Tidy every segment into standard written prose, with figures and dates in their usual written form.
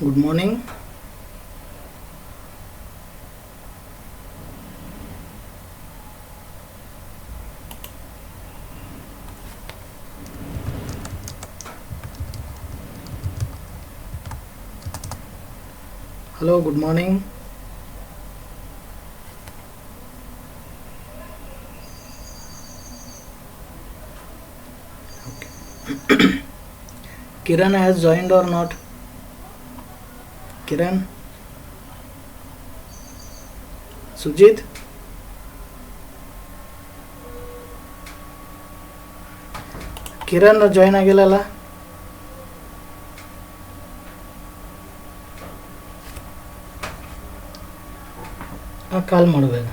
Good morning. Hello, good morning. Kiran has joined or not? Kiran? Sujit? Kiran join ಆಗಿಲ್ಲಲ್ಲ? Call ಮಾಡಬೇಕು.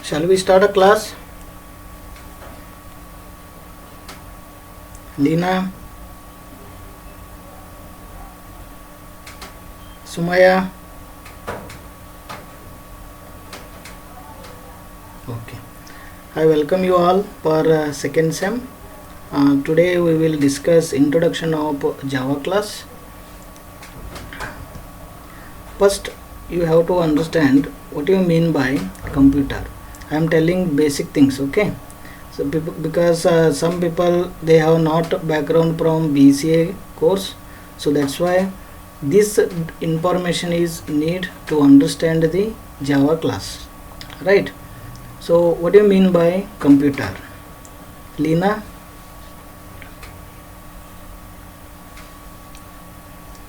Shall we start a class? Lina? Sumaya? Okay. I welcome you all for second sem. Today we will discuss introduction of Java class. First, you have to understand what you mean by computer. I am telling basic things, okay? So because some people they have not background from BCA course, so that's why this information is need to understand the Java class, right? So what do you mean by computer? Lina?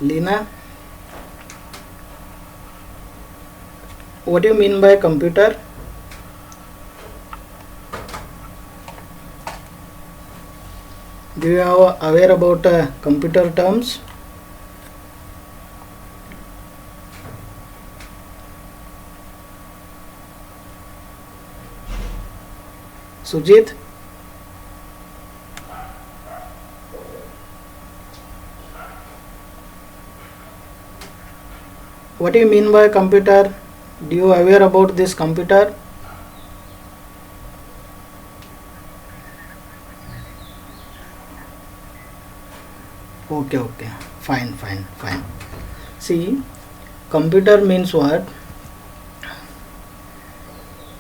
Lina? What do you mean by computer? Do you are aware about computer terms? Sujit? What do you mean by computer? Do you aware about this computer? Okay, fine. See, computer means what?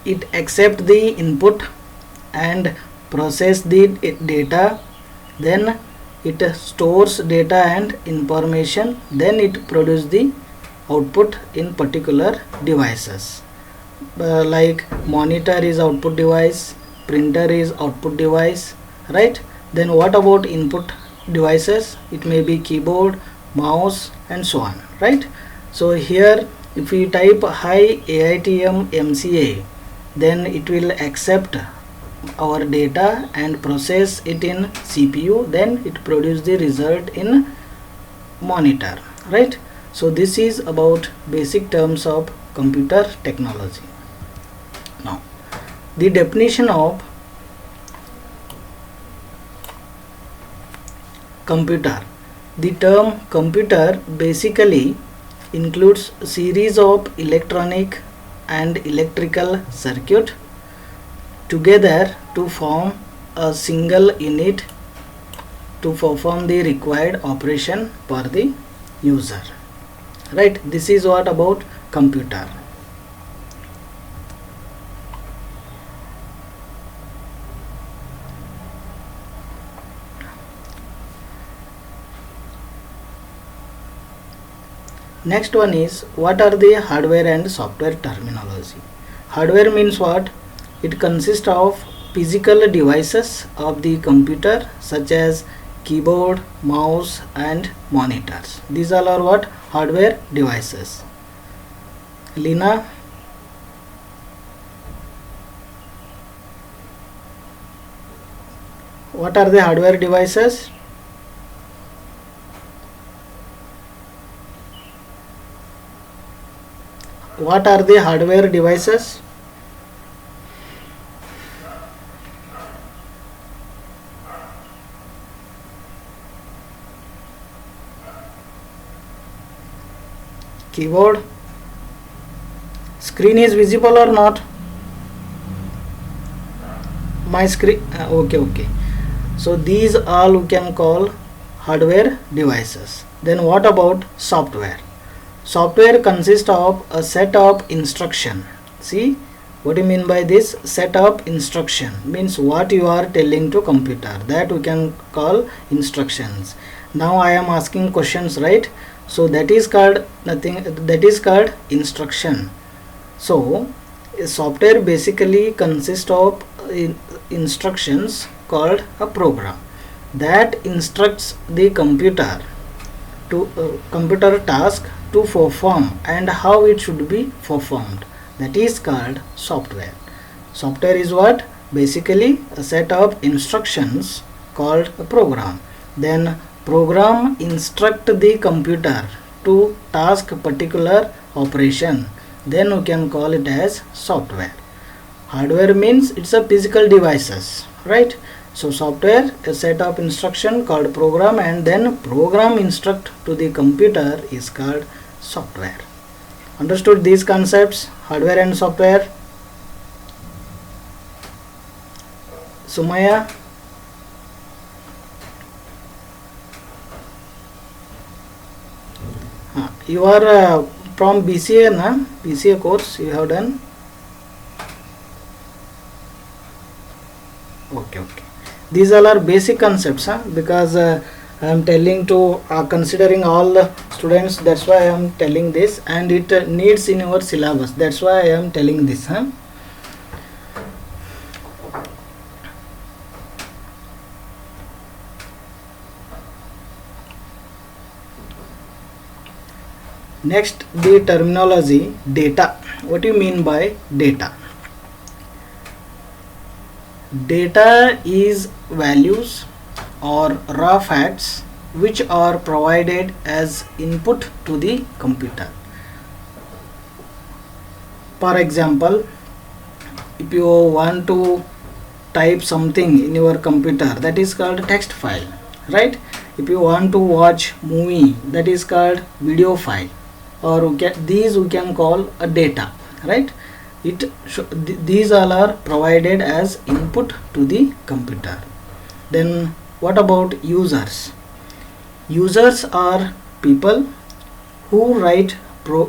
It accept the input and process the data, then it stores data and information, then it produce the output in particular devices. Like monitor is output device, printer is output device, right? Then what about input devices? It may be keyboard, mouse and so on, right? So here if we type hi AITM MCA, then it will accept our data and process it in CPU, then it produce the result in monitor, right? So this is about basic terms of computer technology. Now the definition of computer. The term computer basically includes a series of electronic and electrical circuit together to form a single unit to perform the required operation for the user, right? This is what about computer. Next one is what are the hardware and software terminology. Hardware means what? It consists of physical devices of the computer such as keyboard, mouse and monitors. These all are what? Hardware devices. Lina? What are the hardware devices? What are the hardware devices? Keyboard. Screen is visible or not? My screen. Okay. So these all we can call hardware devices. Then what about software? Software consists of a set of instruction. See, what do you mean by this? Set of instruction means what you are telling to computer, that we can call instructions. Now I am asking questions, right? So that is called nothing, that is called instruction. So software basically consists of instructions called a program that instructs the computer to computer task to perform and how it should be performed. That is called software. Software is what? Basically a set of instructions called a program. Then program instruct the computer to task particular operation. Then we can call it as software. Hardware means it's a physical devices, right? So software, a set of instruction called program, and then program instruct to the computer is called software. Understood these concepts, hardware and software? Sumaya? You are from BCA, na? BCA course you have done? Okay. These all are basic concepts, because I am telling to considering all the students, that's why I am telling this, and it needs in your syllabus, that's why I am telling this. Next, the terminology data. What do you mean by data? Data is values or raw facts which are provided as input to the computer. For example, if you want to type something in your computer, that is called text file, right? If you want to watch movie, that is called video file, or these we can call a data, right? These all are provided as input to the computer. Then what about users? Users are people who write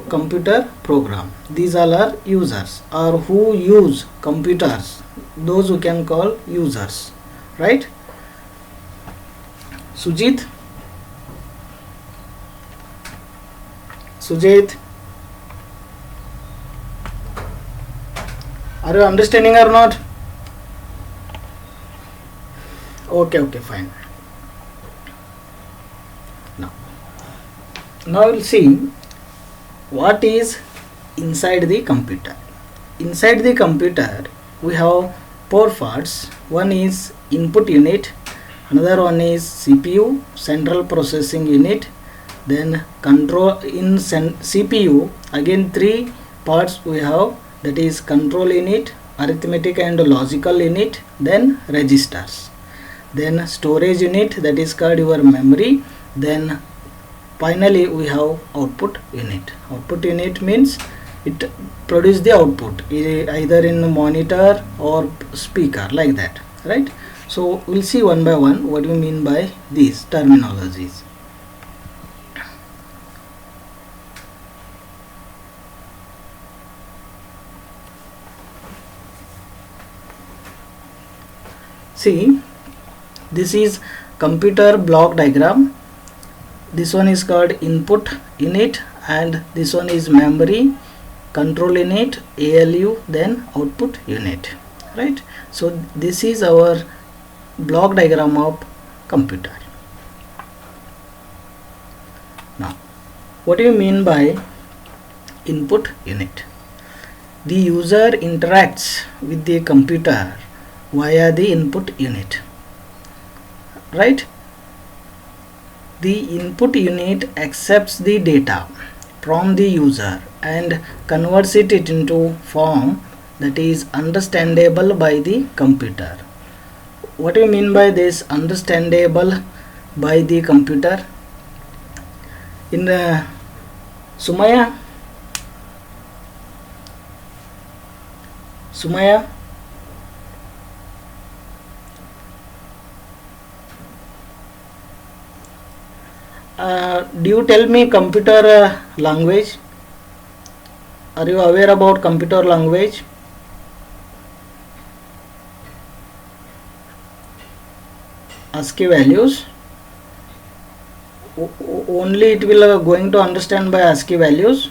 computer program. These all are users, or who use computers, those who can call users, right? Sujit? Are you understanding or not? Okay, fine. Now we'll see what is inside the computer. Inside the computer we have four parts. One is input unit, another one is CPU, central processing unit, then control. In CPU again three parts we have, that is control unit, arithmetic and logical unit, then registers, then storage unit, that is called your memory, then finally we have output unit. Output unit means it produces the output either in the monitor or speaker, like that, right? So we'll see one by one what do you mean by these terminologies. See, this is computer block diagram. This one is called input unit, and this one is memory, control unit, ALU, then output unit. right? So this is our block diagram of computer. Now what do you mean by input unit? The user interacts with the computer via the input unit, right? The input unit accepts the data from the user and converts it into form that is understandable by the computer. What do you mean by this understandable by the computer? In Sumaya, do you tell me computer language? Are you aware about computer language? ASCII values. Only it will going to understand by ASCII values.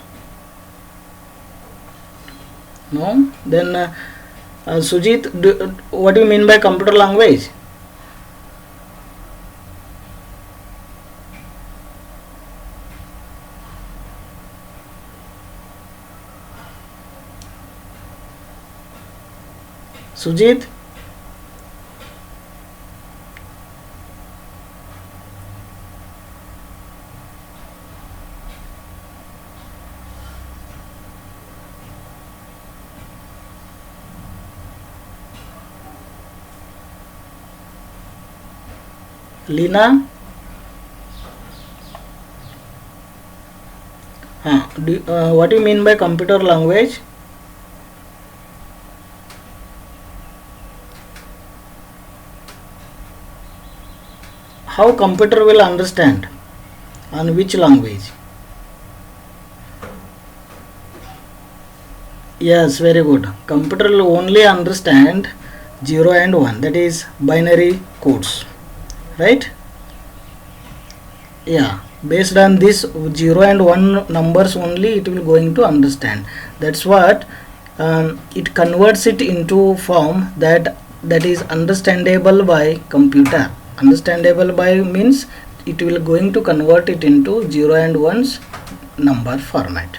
No? Then Sujit, what do you mean by computer language? Sujit? Lina? What do you mean by computer language? How computer will understand? On which language? Yes, very good. Computer will only understand 0 and 1, that is binary codes, right? Yeah, based on this 0 and 1 numbers only it will going to understand. That's what it converts it into form that is understandable by computer. Understandable by means it will going to convert it into 0 and 1's number format.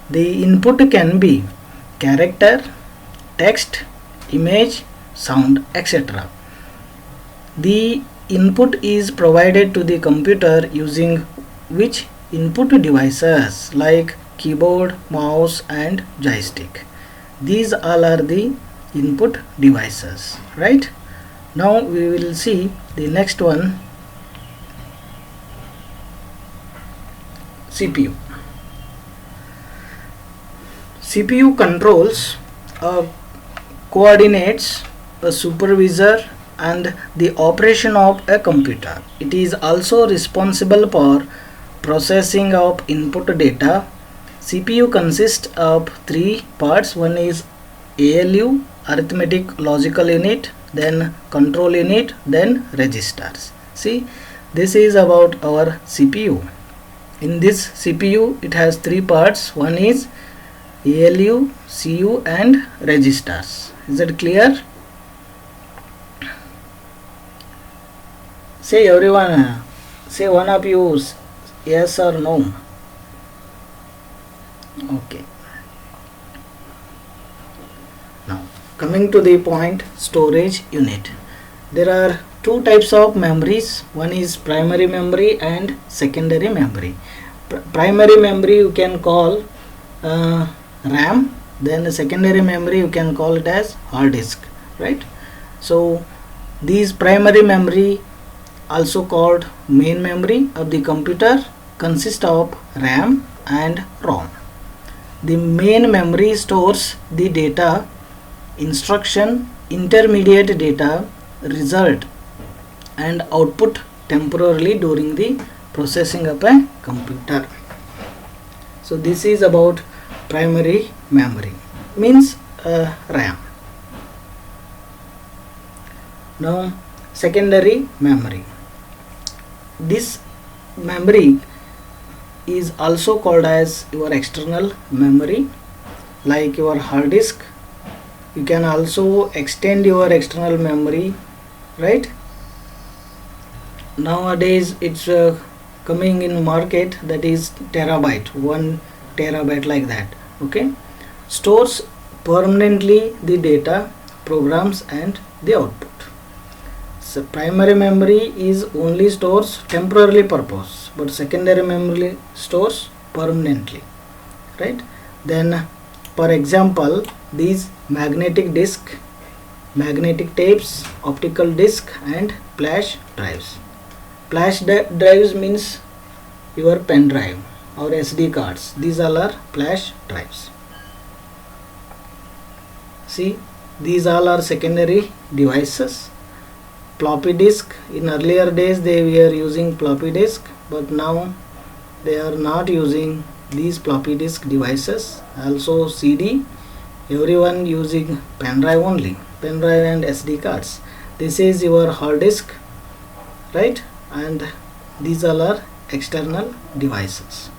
The input can be character, text, image, sound, etc. The input is provided to the computer using which input devices like keyboard, mouse and joystick. These all are the input devices, right? Now we will see the next one, CPU. CPU controls, coordinates, a supervisor and the operation of a computer. It is also responsible for processing of input data. CPU consists of 3 parts. One is ALU, arithmetic logical unit, then control unit, then registers. See, this is about our CPU. In this CPU it has 3 parts. One is ALU, CU and registers. Is it clear? Say everyone, say one of you yes or no. Okay. Now coming to the point, storage unit. There are 2 types of memories. One is primary memory and secondary memory. Primary memory you can call RAM, then the secondary memory you can call it as hard disk, right? So these primary memory, also called main memory of the computer, consist of RAM and ROM. The main memory stores the data, instruction, intermediate data, result and output temporarily during the processing of a computer. So this is about primary memory, means RAM. Now secondary memory. This memory is also called as your external memory, like your hard disk, you can also extend your external memory, right? Nowadays it's coming in market, that is terabyte, 1 terabyte, like that. Okay, stores permanently the data, programs and the output. So primary memory is only stores temporarily purpose, but secondary memory stores permanently, right? Then for example, these magnetic disk, magnetic tapes, optical disk and flash drives. Flash drives means your pen drive or SD cards. These all are flash drives. See, these all are secondary devices. Floppy disk, in earlier days they were using floppy disk, but now they are not using these floppy disk devices. Also CD, everyone using pen drive only, pen drive and SD cards. This is your hard disk, right? And these all are external devices.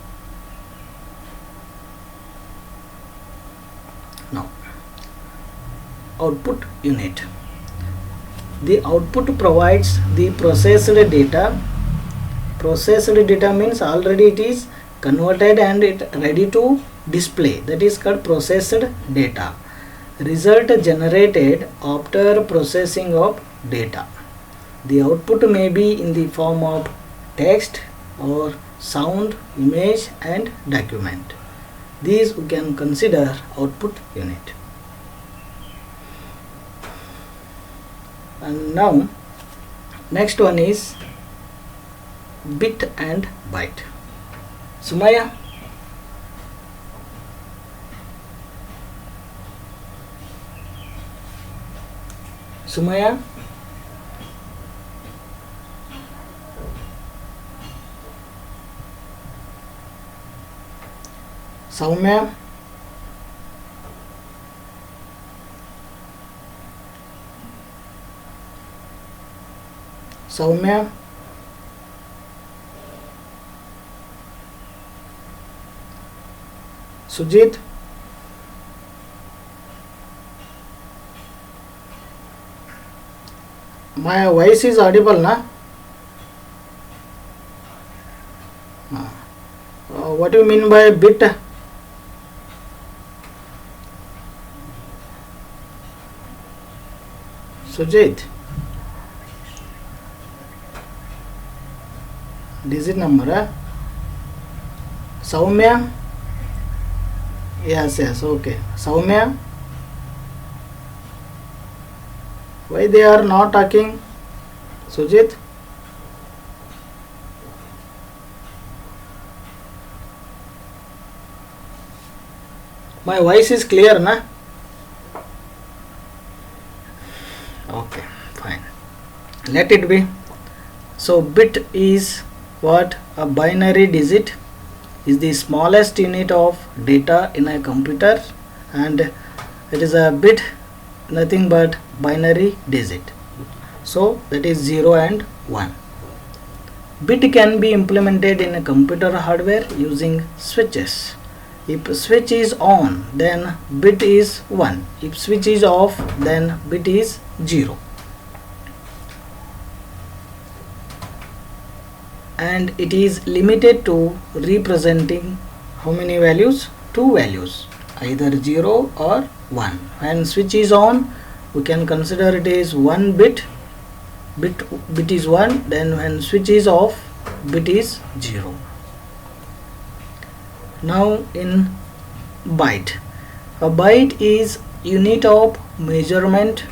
Now output unit. The output provides the processed data. Processed data means already it is converted and it ready to display, that is called processed data. Result generated after processing of data. The output may be in the form of text or sound, image and document. These we can consider output unit. And now next one is bit and byte. Sumaya, Sumaya, Soumya, Soumya, Sujit, my voice is audible, na? What do you mean by bit? Sujit, digit number, Soumya, yes, okay. Soumya, why they are not talking? Sujit, my voice is clear, na? Okay, fine, let it be. So bit is what? A binary digit is the smallest unit of data in a computer, and it is a bit nothing but binary digit. So that is 0 and 1. Bit can be implemented in a computer hardware using switches. If switch is on, then bit is 1. If switch is off, then bit is 0. And it is limited to representing how many values? 2 values, either 0 or 1. When switch is on, we can consider it is 1 bit, bit is 1. Then when switch is off, bit is 0. Now in byte, a byte is unit of measurement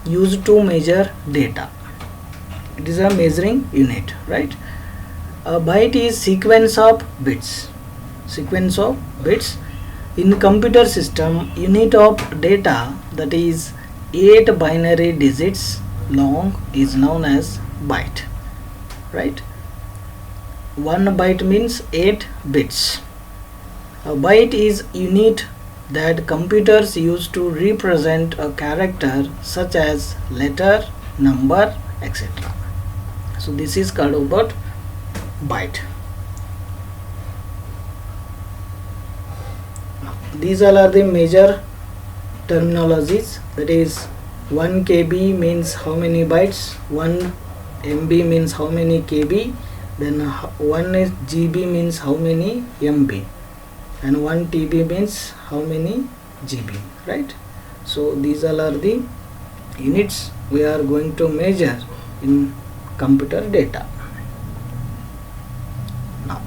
used to measure data. It is a measuring unit, right? A byte is sequence of bits. Sequence of bits. In computer system, unit of data that is 8 binary digits long is known as byte, right? 1 byte means 8 bits. A byte is unit that computers use to represent a character such as letter, number, etc. So this is called about byte. These all are the major terminologies, that is 1 KB means how many bytes, 1 MB means how many KB, then 1 is GB means how many MB, and 1 TB means how many GB, right? So these all are the units we are going to measure in computer data. Now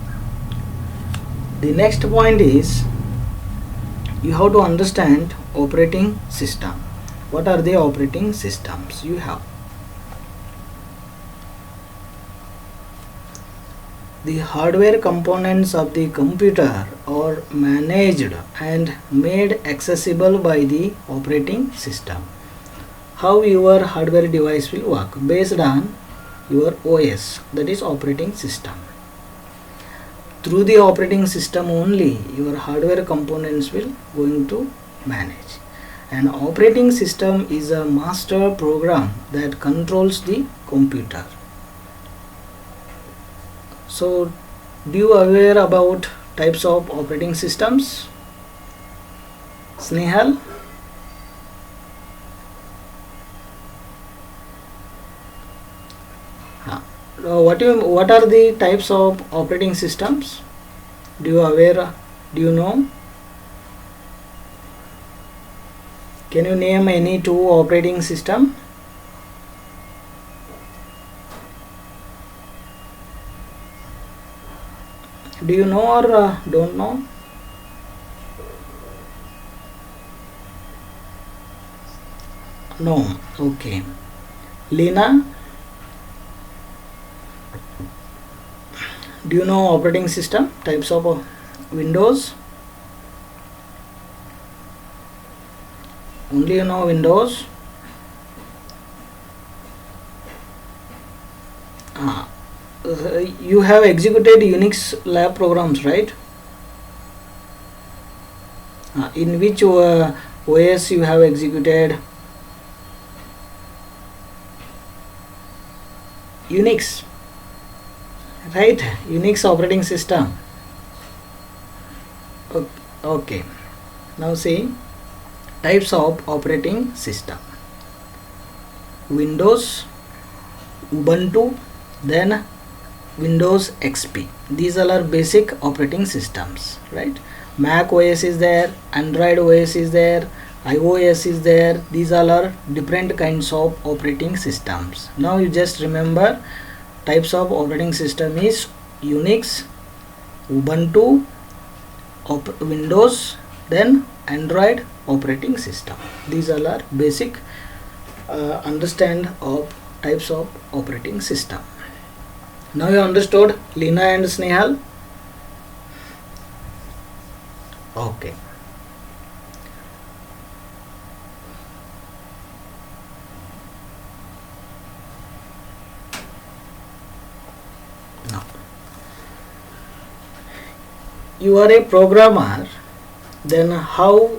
the next point is you have to understand operating system. What are the operating systems you have? The hardware components of the computer are managed and made accessible by the operating system. How your hardware device will work? Based on your OS, that is operating system. Through the operating system only your hardware components will going to manage. An operating system is a master program that controls the computer. So do you aware about types of operating systems? Snehal? What are the types of operating systems? Do you aware? Do you know? Can you name any two operating system? Do you know or don't know? No. Okay. Lena? Do you know operating system types of Windows? Only you know Windows? You have executed Unix lab programs, right? In which OS you have executed Unix? Right, Unix operating system. Okay, now see types of operating system. Windows, Ubuntu, then Windows XP. These all are basic operating systems, right? Mac OS is there, Android OS is there, iOS is there. These all are different kinds of operating systems. Now you just remember types of operating system is Unix, Ubuntu, Windows, then Android operating system. These all are basic understand of types of operating system. Now you understood, Lina and Snehal? Okay. Now you are a programmer, then how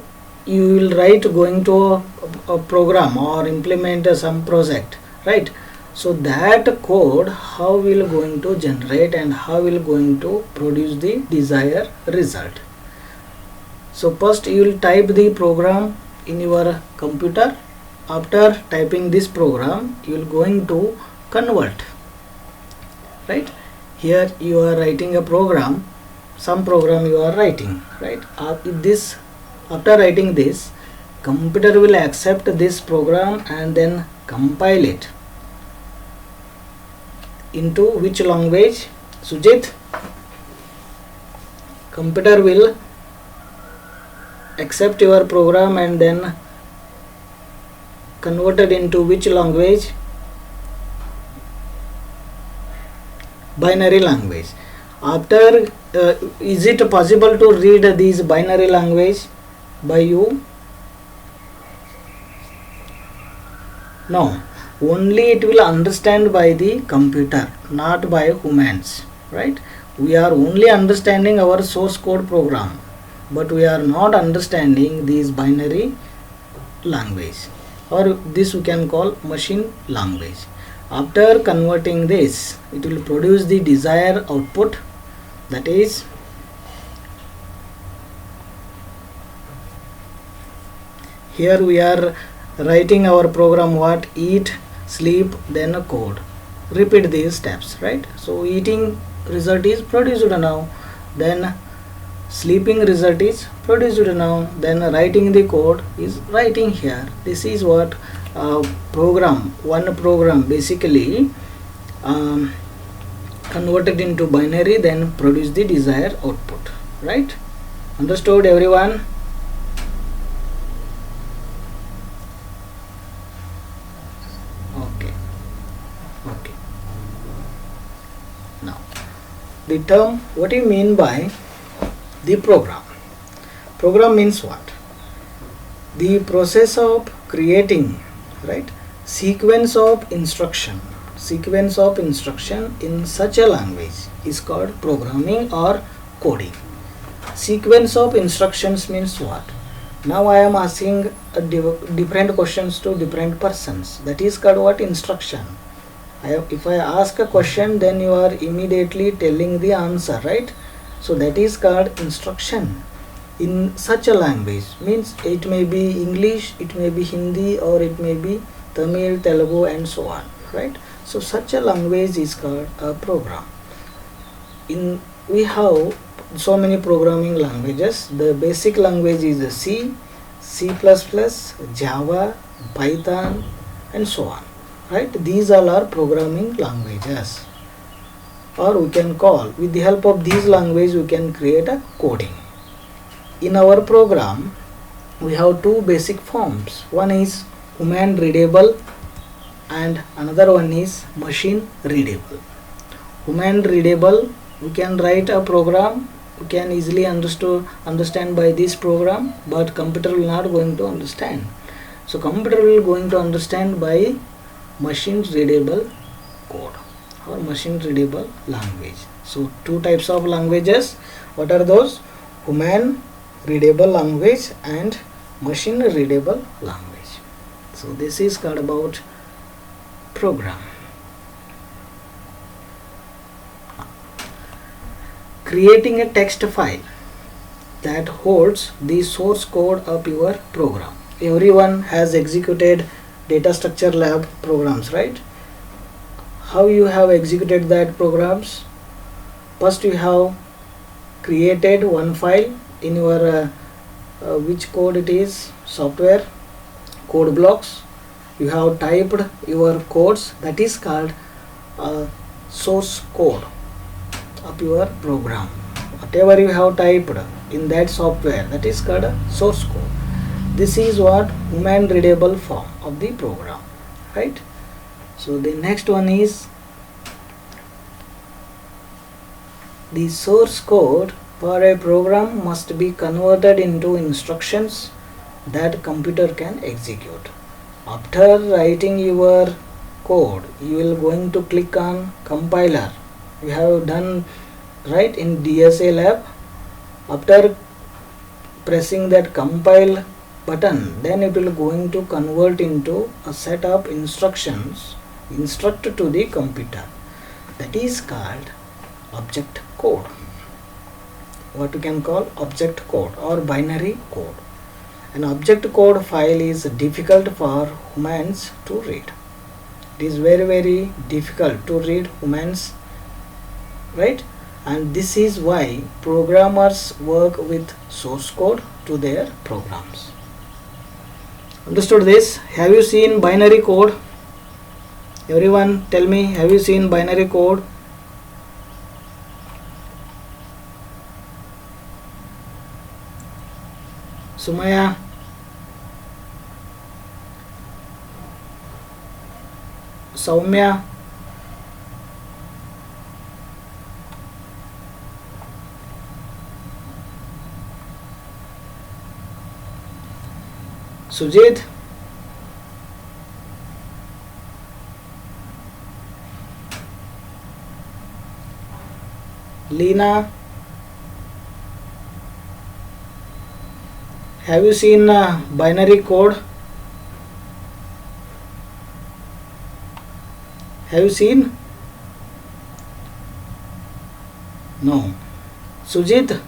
you will write going to a program or implement some project, right? So that code how will going to generate and how will going to produce the desired result. So first you will type the program in your computer. After typing this program you will going to convert, right? Here you are writing a program, some program you are writing, right? After writing this, computer will accept this program and then compile it into which language? Sujit? Computer will accept your program and then convert it into which language? Binary language. After is it possible to read these binary language by you? No, only it will understand by the computer, not by humans, right? We are only understanding our source code program, but we are not understanding these binary language, or this we can call machine language. After converting this, it will produce the desired output, that is Here we are writing our program what? Eat, sleep, then a code. Repeat these steps, right? So eating result is produced now, then sleeping result is produced now, then writing the code is writing here. This is what program, one program basically converted into binary, then produce the desired output, right? Understood everyone? Okay. Now the term, what do you mean by the program? Program means what? The process of creating, right, sequence of instruction in such a language is called programming or coding. Sequence of instructions means what? Now I am asking different questions to different persons. That is called what? Instruction. If I ask a question, then you are immediately telling the answer, right? So that is called instruction in such a language. Means it may be English, it may be Hindi, or it may be Tamil, Telugu, and so on, right? So such a language is called a program. We have so many programming languages. The basic language is C, C++, Java, Python, and so on, right? These all are programming languages, or we can call, with the help of these languages we can create a coding. In our program we have two basic forms. One is human readable and another one is machine readable. Human readable, we can write a program, we can easily understand by this program, but computer will not going to understand. So computer will going to understand by machine readable code or machine readable language. So two types of languages. What are those? Human readable language and machine readable language. So this is called about program. Creating a text file that holds the source code of your program. Everyone has executed data structure lab programs, right? How you have executed that programs? First you have created one file in your which code it is, software code blocks. You have typed your codes, that is called source code of your program. Whatever you have typed in that software, that is called a source code. This is what human readable form of the program, right? So the next one is the source code for a program must be converted into instructions that computer can execute. After writing your code, you will going to click on compiler. You have done right in DSA lab. After pressing that compile button, then it will going to convert into a set of instructions instruct to the computer. That is called object code. What we can call object code or binary code. An object code file is difficult for humans to read. It is very difficult to read humans, right? And this is why programmers work with source code to their programs. Understood this? Have you seen binary code? Everyone tell me, have you seen binary code? Sumaya, Saumya, Sujit, Leena, have you seen binary code? Have you seen? No. Sujit?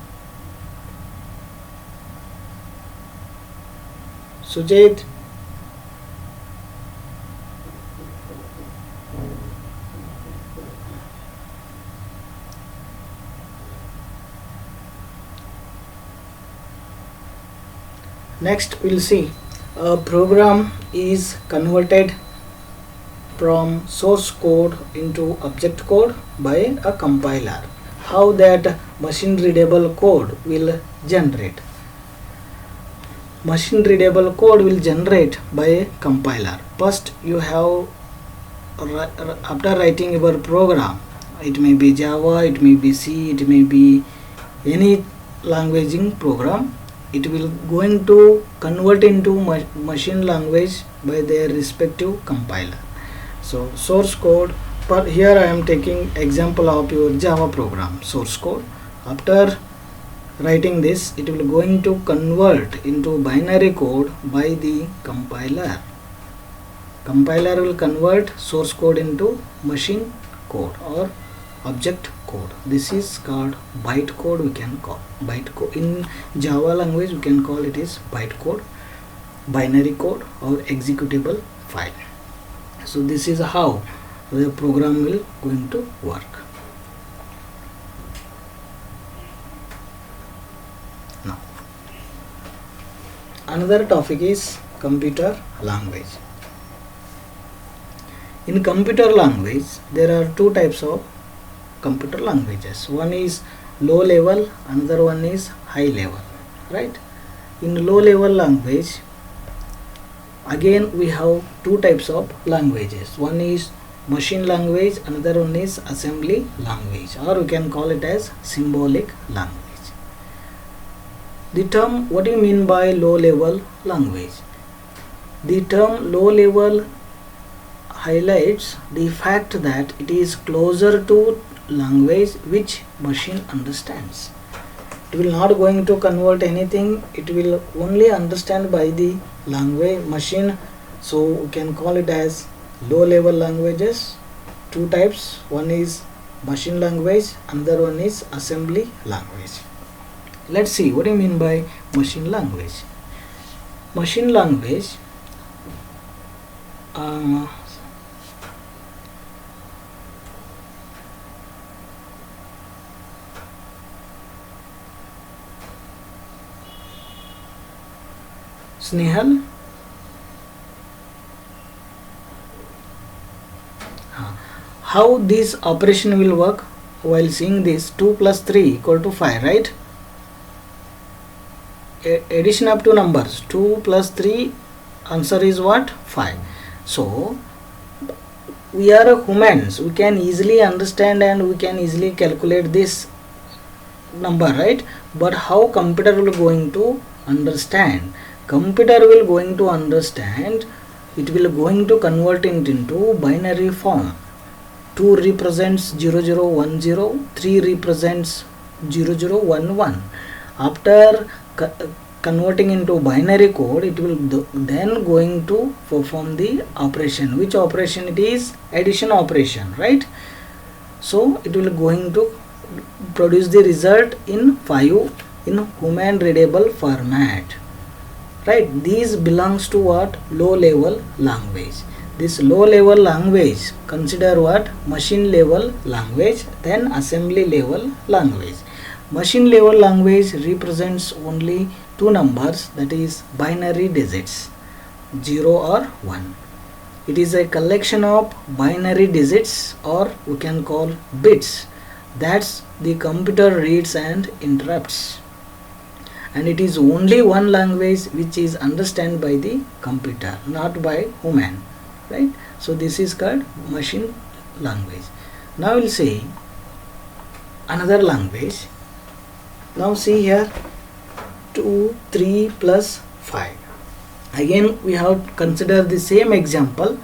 Sujit. Next we'll see a program is converted from source code into object code by a compiler. How that machine readable code will generate? Machine readable code will generate by a compiler. First you have, after writing your program, it may be Java, it may be C, it may be any languaging program, it will going to convert into machine language by their respective compiler. So source code, but here I am taking example of your Java program source code. After writing this, it will going to convert into binary code by the compiler. Compiler will convert source code into machine code or object code. This is called bytecode. We can call bytecode in Java language. We can call it is bytecode, binary code, or executable file. So this is how the program will going to work. Now another topic is computer language. In computer language there are two types of computer languages. One is low level, another one is high level, right? In low level language, again we have two types of languages. One is machine language, another one is assembly language, or we can call it as symbolic language. The term, what do you mean by low level language? The term low level highlights the fact that it is closer to language which machine understands. It will not going to convert anything, it will only understand by the language machine. So we can call it as low level languages. Two types, one is machine language, another one is assembly language. Let's see what do you mean by machine language. Machine language, Snehal, how this operation will work? While seeing this 2 plus 3 equal to 5, right? Addition of two numbers, 2 plus 3, answer is what? 5. So we are humans, we can easily understand and we can easily calculate this number, right? But how computer will going to understand? Computer will going to understand, it will going to convert it into binary form. 2 represents 0010, 3 represents 0011. After converting into binary code, it will then going to perform the operation. Which operation it is? Addition operation, right? So it will going to produce the result in 5 in human readable format, right? These belongs to what? Low level language. This low level language consider what? Machine level language, then assembly level language. Machine level language represents only two numbers, that is binary digits, 0 or 1. It is a collection of binary digits, or we can call bits, that's the computer reads and interrupts. And it is only one language which is understood by the computer, not by human, right? So this is called machine language. Now we'll see another language. Now see here 2, 3 plus 5. Again we have considered the same example,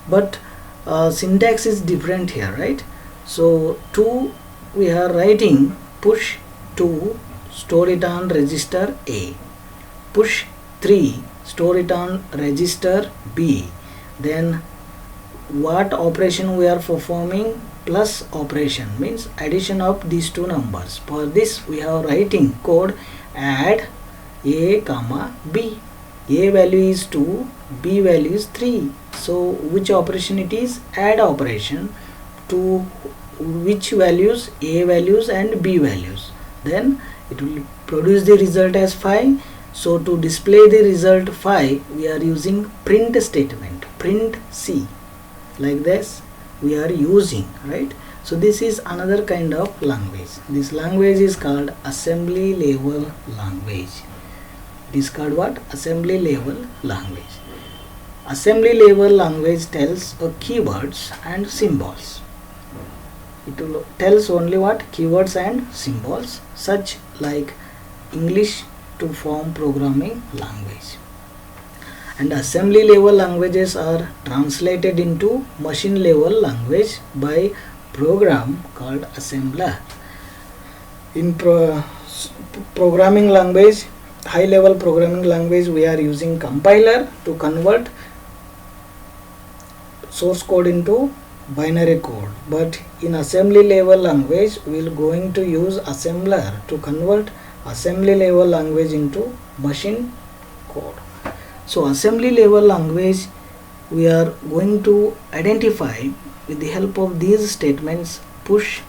but syntax is different here, right? So 2 we are writing push 2, store it on register A. Push 3, store it on register B. Then what operation we are performing? Plus operation, means addition of these two numbers. For this we are writing code add A comma B. A value is 2, B value is 3. So which operation it is? Add operation to which values? A values and B values. Then it will produce the result as 5. So to display the result 5, we are using print statement, print C, like this we are using, right? So this is another kind of language. This language is called assembly level language. It is called what? Assembly level language. Assembly level language tells keywords and symbols. It will tells only what? Keywords and symbols, such like English to form programming language. And assembly level languages are translated into machine level language by program called assembler. In programming language, high level programming language, we are using compiler to convert source code into binary code, but in assembly level language we will going to use assembler to convert assembly level language into machine code. So assembly level language we are going to identify with the help of these statements: push,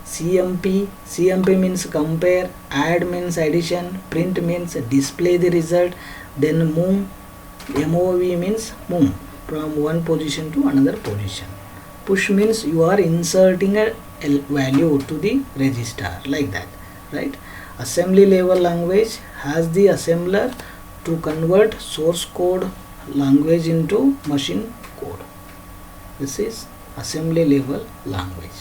CMP. CMP means compare, add means addition, print means display the result, then move, MOV means move from one position to another position. Push means you are inserting a value to the register, like that, right? Assembly level language has the assembler to convert source code language into machine code. This is assembly level language.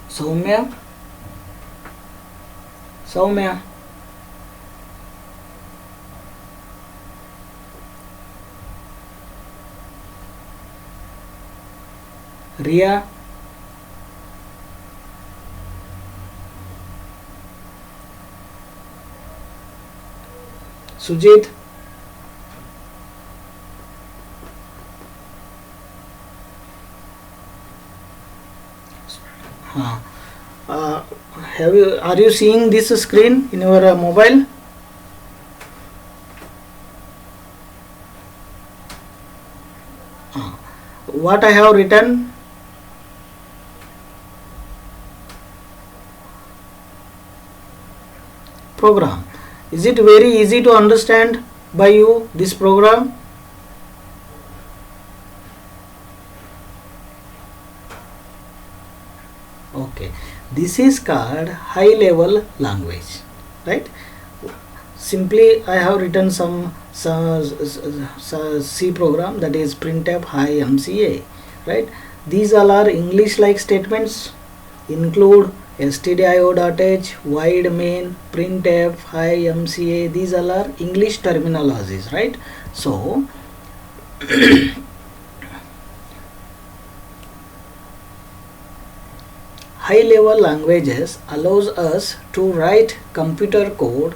Soumya, Soumya, Ria, Sujit, are you seeing this screen in your mobile? What I have written? Program. Is it very easy to understand by you, this program? Okay, this is called high level language, right? Simply I have written some C program, that is printf high MCA, right? These all are English like statements, include, stdio.h, void main, printf high MCA. These all are English terminologies, right? So high level languages allows us to write computer code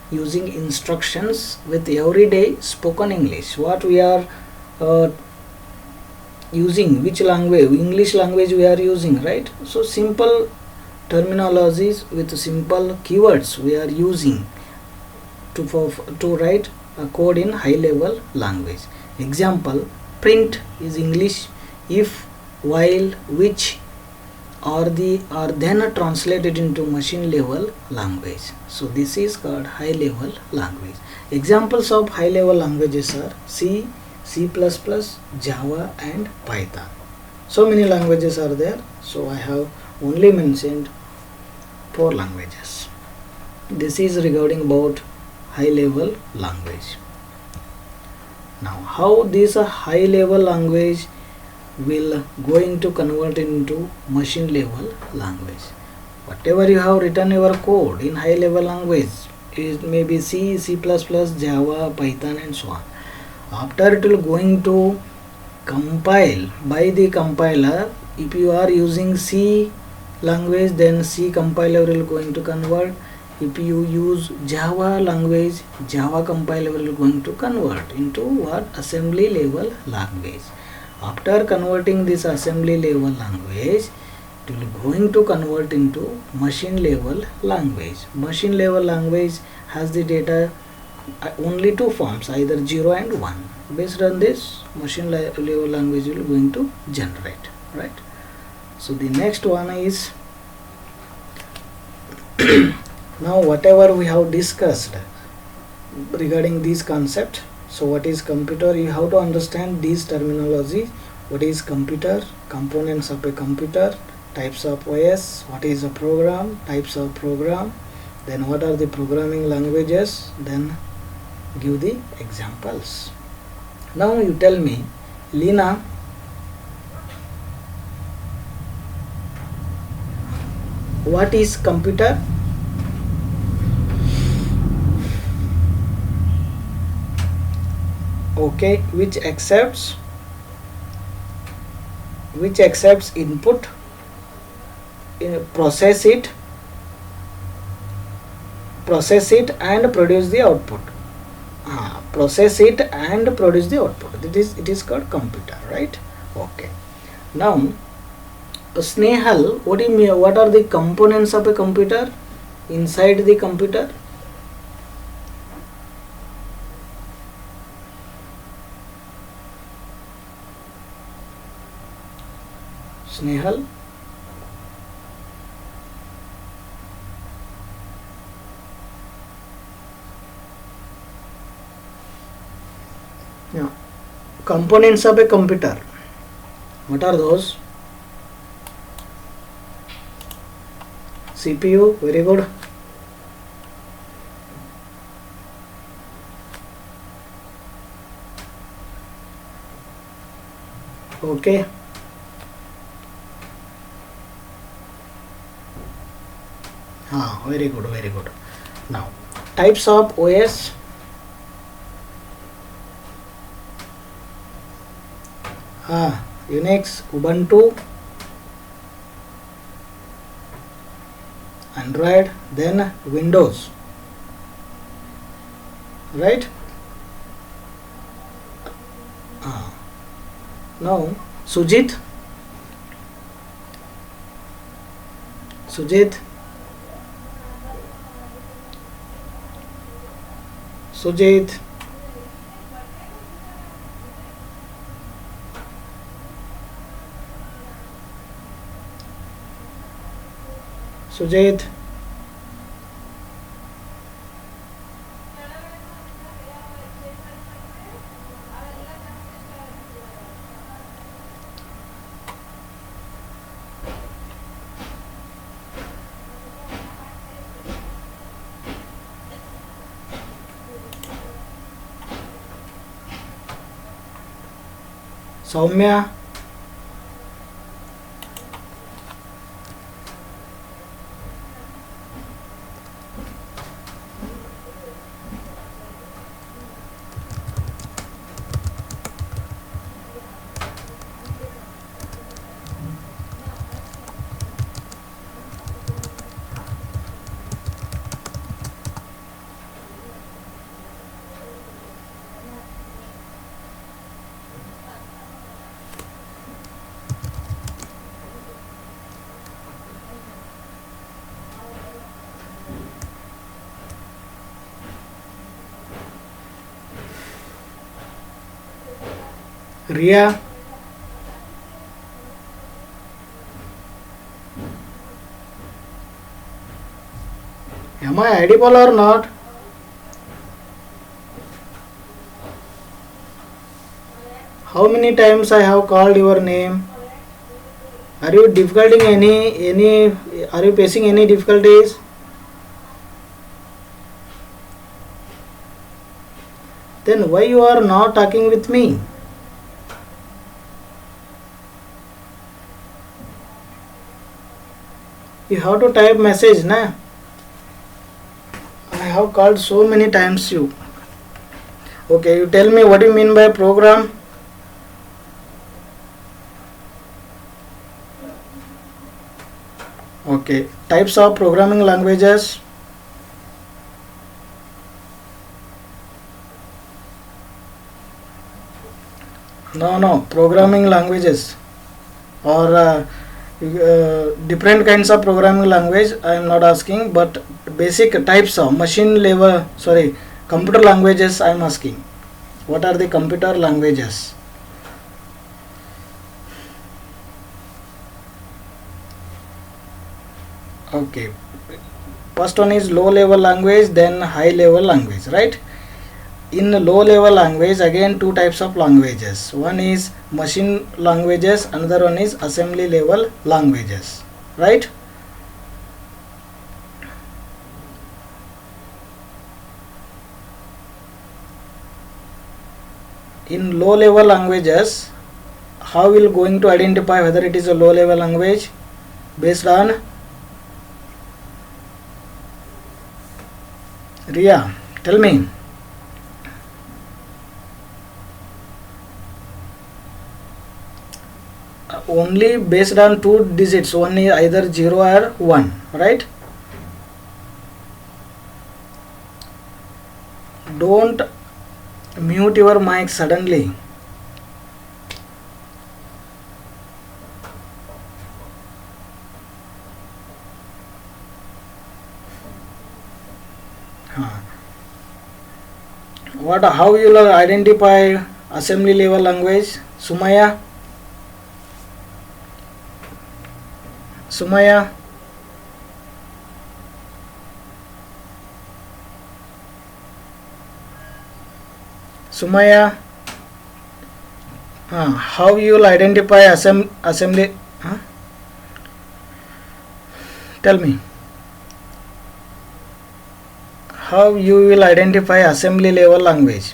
using instructions with everyday spoken English. What we are using, which language? English language we are using, right? So simple terminologies with simple keywords we are using to write a code in high level language. Example: print is English, if, while, which are then translated into machine level language. So this is called high level language. Examples of high level languages are C, C++, Java and Python. So many languages are there, so I have only mentioned 4 languages. This is regarding about high level language. Now how this high level language will going to convert into machine level language? Whatever you have written your code in high level language, it may be C, C++, Java, Python and so on. After it will going to compile by the compiler. If you are using C language, then C compiler will going to convert. If you use Java language, Java compiler will going to convert into what? Assembly level language. After converting this assembly level language, it will going to convert into machine level language. Machine level language has the data only two forms, either 0 and 1. Based on this, machine level language will going to generate, right? So the next one is now whatever we have discussed regarding this concept. So what is computer? You have to understand these terminology. What is computer? Components of a computer, types of OS, what is a program, types of program, then what are the programming languages, then give the examples. Now you tell me, Lina, what is computer? Okay, which accepts input, process it and produce the output. Process it and produce the output. It is called computer, right? Okay. Now, Snehal, what do you mean? What are the components of a computer inside the computer? Snehal? Yeah. Components of a computer. What are those? CPU, very good. Okay. Very good, very good. Now, types of OS. Unix, Ubuntu, Android, then Windows, right? Now, Sujit, Sujit, Sujit, Sujit, Soumya, Ria, am I audible or not? How many times I have called your name? Are you difficulty any? Are you facing any difficulties? Then why you are not talking with me? You have to type message, na? I have called so many times you. Okay, you tell me what you mean by program. Okay, types of programming languages. No, programming languages or different kinds of programming language I am not asking, but basic types of machine level, sorry, computer languages I am asking. What are the computer languages? Okay, first one is low level language, then high level language, right? In low level language, again two types of languages. One is machine languages, another one is assembly level languages, right? In low level languages, how will going to identify whether it is a low level language? Based on Ria, tell me. Only based on two digits, one is either 0 or 1, right? Don't mute your mic suddenly. How you will identify assembly level language? Sumaya? Sumaya? Sumaya? How you will identify assembly? Tell me. How you will identify assembly level language?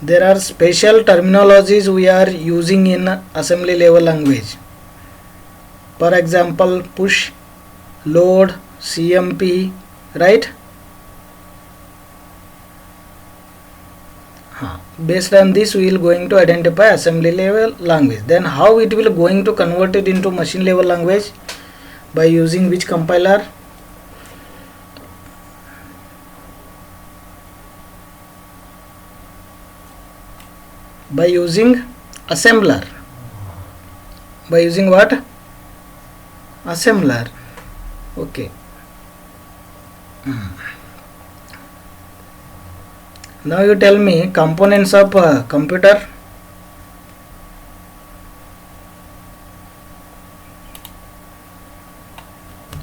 There are special terminologies we are using in assembly level language. For example, push, load, CMP, right? Based on this, we will going to identify assembly level language. Then how it will going to convert it into machine level language? By using which compiler? By using assembler. By using what? Assembler. Okay. Now you tell me components of computer.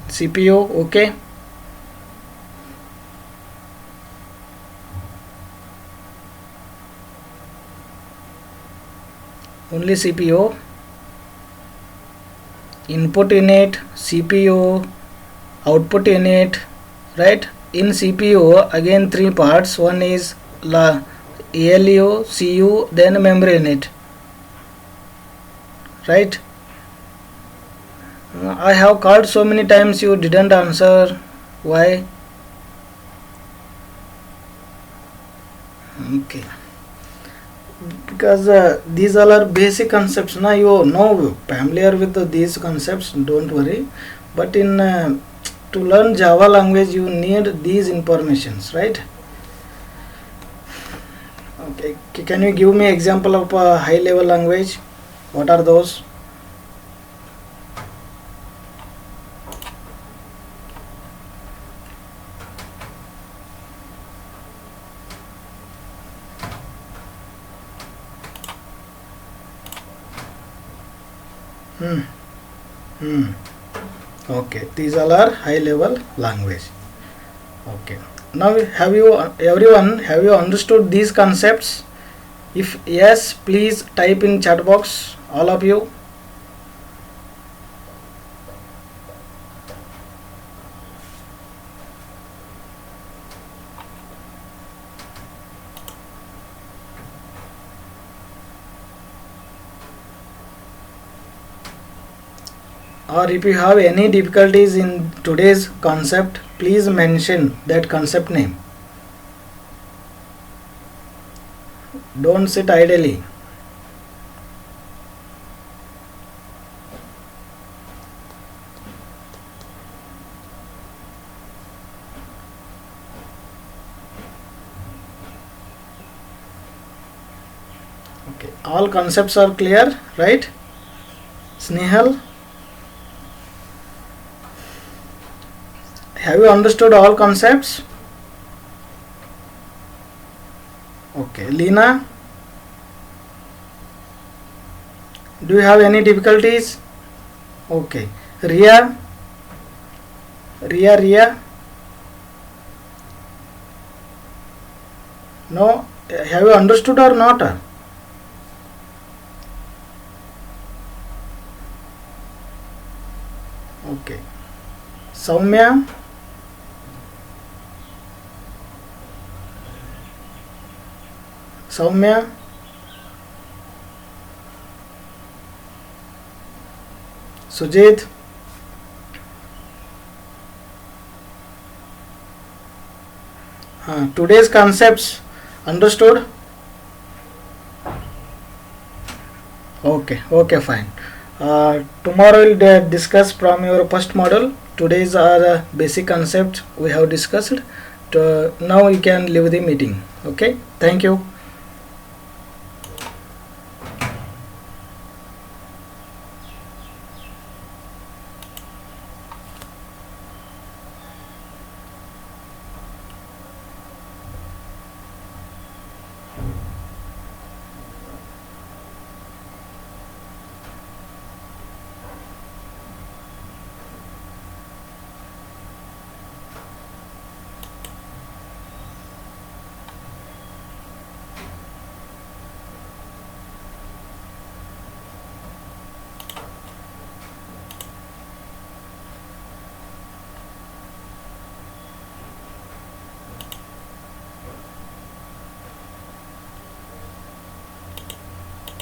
CPU, okay. Only CPU. Input unit, CPU, output unit, right? In CPU again three parts. One is ALU, CU, then memory unit, right? I have called so many times, you didn't answer. Why? Okay, because these all are basic concepts. Now you know familiar with these concepts, don't worry. But in to learn Java language, you need these informations, right? Okay, can you give me example of a high level language? What are those? Okay, these all are high level language. Okay, now have you understood these concepts? If yes, please type in chat box, all of you. Or if you have any difficulties in today's concept, please mention that concept name. Don't sit idly. Okay, all concepts are clear, right? Snehal, have you understood all concepts? Okay, Lina, do you have any difficulties? Okay, Ria, Ria, no, have you understood or not? Okay, Soumya, Soumya, Sujit, today's concepts understood? Okay, fine. Tomorrow we'll discuss from your first model. Today's are basic concepts we have discussed. Now you can leave the meeting. Okay, thank you.